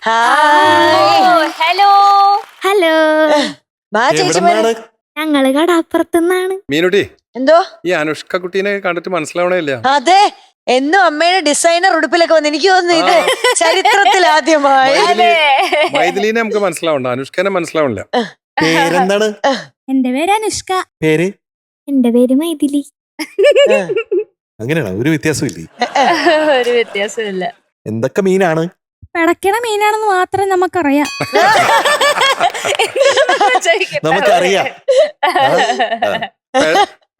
Hello hello ബാ ചേച്ചിമാര്. ഞങ്ങള് കടാപ്പുറത്തുനിന്നാണ്. മീനുട്ടി, എന്തോ ഈ അനുഷ്ക കുട്ടീനെ കണ്ടിട്ട് മനസ്സിലാവണേല്ല. അതെ, എന്നും അമ്മയുടെ ഡിസൈനർ ഉടുപ്പിലൊക്കെ വന്ന് എനിക്ക് തോന്നുന്നു ഇത് ചരിത്രത്തിൽ ആദ്യമായി. മൈഥിലീനെ നമുക്ക് മനസ്സിലാവണ്ട, അനുഷ്കനെ മനസ്സിലാവണില്ല. പേരെന്താണ്? എന്റെ പേര് അനുഷ്ക. പേര്? എന്റെ പേര് മൈഥിലി. അങ്ങനെയാണോ? ഒരു വ്യത്യാസമില്ലേ? ഒരു വ്യത്യാസമില്ല. എന്തൊക്കെ മീനാണ്? പിടക്കണ മീനാണെന്ന് മാത്രം നമുക്കറിയാം. നമുക്കറിയാം.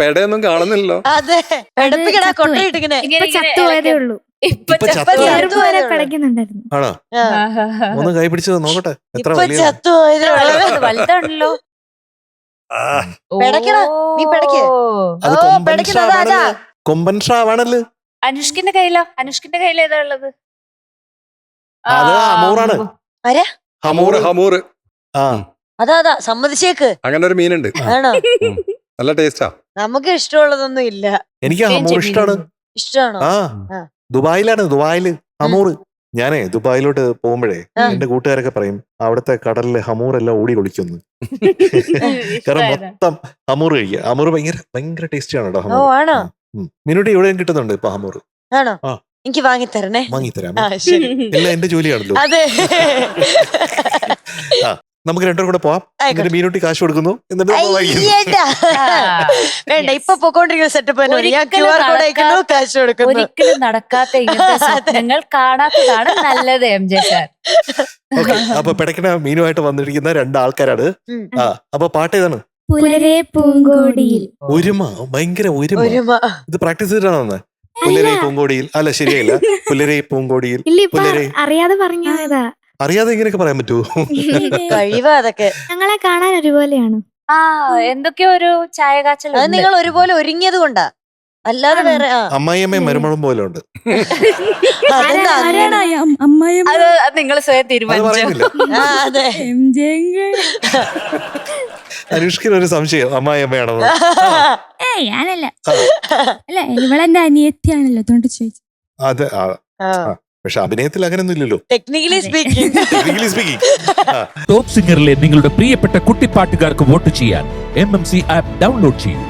പെടയൊന്നും കാണുന്നില്ലല്ലോ. അതെ, പെടപ്പിക്കടാ കൊട്ടയിട്ടിങ്ങനെ. ചത്തുപോയതേ ഉള്ളൂ. ഇപ്പൊ ചെറുതുവരെ പിടയ്ക്കുന്നുണ്ടായിരുന്നു. ആണോ? ഒന്ന് കൈ പിടിച്ചത് നോക്കട്ടെ. എത്ര ഇപ്പൊ വലിയ ചത്തുപോയത് വലുതാണല്ലോ. പെടക്കടാ, നീ പെടക്ക്. അത് ഓ, കൊമ്പൻ പെടക്കുന്നത് ഷാവാണല്ലോ. അതാ. കൊമ്പൻ ഷാവാണല്ലോ. അനുഷ്കിന്റെ കയ്യിലോ? അനുഷ്കിന്റെ കയ്യിൽ ഏതാ ഉള്ളത്? അത് ഹമൂറാണ്. ആരാ? ഹമൂർ. ആ, അതാ സമ്മതിച്ചേക്ക്. അങ്ങനെ ഒരു മീനുണ്ട്, ആണോ? നല്ല ടേസ്റ്റാ. നമുക്ക് ഇഷ്ടമുള്ളതൊന്നും ഇല്ല. എനിക്ക് ഹമൂർ ഇഷ്ടമാണ്. ഇഷ്ടമാണോ? ആ, ദുബായിലാണ്. ദുബായില് ഹമൂർ. ഞാനേ ദുബായിലോട്ട് പോകുമ്പോഴേ എന്റെ കൂട്ടുകാരൊക്കെ പറയും അവിടുത്തെ കടലിലെ ഹമൂർ എല്ലാം ഓടി ഒളിക്കുന്നു. കാരണം മൊത്തം ഹമൂർ കഴിക്കുക. ഹമൂർ ഭയങ്കര ടേസ്റ്റി ആണ് കേട്ടോ. ഓ, ആണോ? മിനുട്ടി ഇവിടെയും കിട്ടുന്നുണ്ട് ഇപ്പൊ ഹമൂർ. ആണോ? ആ. എനിക്ക് വാങ്ങിത്തരണേ. വാങ്ങിത്തരാം. ആ, ശരി. എല്ലാം എന്റെ ജോലിയാണല്ലോ. അതെ. ആ, നമുക്ക് രണ്ടുപേരും കൂടെ പോവാം. എന്നിട്ട് മീനുട്ടി കാശ് കൊടുക്കുന്നു, എന്നിട്ട് നമ്മൾ വാങ്ങിക്കുന്നു. അയ്യടാ. വേണ്ട, ഇപ്പൊ പൊക്കോണ്ടിരിക്കുന്ന സെറ്റപ്പ് തന്നെ. ഞാൻ QR കോഡ് അയക്കുന്നു, കാശ് കൊടുക്കുന്നു. ഒരിക്കലും നടക്കാത്ത ഇങ്ങനത്തെ സ്വപ്നങ്ങൾ കാണാത്തതാണ് നല്ലത് MJ സാർ. ഓക്കെ, അപ്പൊ പിടക്കണ മീനുമായിട്ട് വന്നിരിക്കുന്ന രണ്ടാൾക്കാരാണ്. ആ, അപ്പൊ പാട്ട് ഏതാണ്? പുലരെ പൂങ്കോടിയിൽ. ഒരുമ. ഭയങ്കര ഒരുമ. ഒരുമ. ഇത് പ്രാക്ടീസ് ചെയ്തിട്ടാണോ വന്നത്? പുലരെ പൂങ്കോടിയിൽ. അല്ല, ശരിയായില്ല. പുലരെ പൂങ്കോടിയിൽ. ഇല്ല, ഇപ്പൊ പുലരെ. അറിയാതെ പറഞ്ഞതാ. അറിയാതെ ഇങ്ങനെയൊക്കെ പറയാൻ പറ്റുമോ? കഴിവാ അതൊക്കെ. ഞങ്ങളെ കാണാൻ ഒരുപോലെയാണ്. എന്തൊക്കെയോ ഒരു ചായ കാച്ചൽ. അത് നിങ്ങൾ ഒരുപോലെ ഒരുങ്ങിയത് കൊണ്ടാ, അല്ലാതെ വേറെ. അമ്മായിയമ്മയും മരുമളും പോലെ ഉണ്ട്. അതെന്താ അങ്ങനെ? അത് നിങ്ങൾ സ്വയം അത് തീരുമാനിച്ചു. പറയുന്നില്ല. അതെ. അനുഷ്കിന് ഒരു സംശയം അമ്മായിയമ്മയാണെന്ന്. ഞാനല്ല. അല്ല, ഇവളെന്റെ അനിയത്തിയാണല്ലോ, അതുകൊണ്ട് ചോദിച്ചു. അതെ. പക്ഷെ അഭിനയത്തിൽ അങ്ങനെയൊന്നും ഇല്ലല്ലോ. Technically speaking. ടോപ്പ് സിംഗറിലെ നിങ്ങളുടെ പ്രിയപ്പെട്ട കുട്ടിപ്പാട്ടുകാർക്ക് വോട്ട് ചെയ്യാൻ MMC ആപ്പ് ഡൗൺലോഡ് ചെയ്യൂ.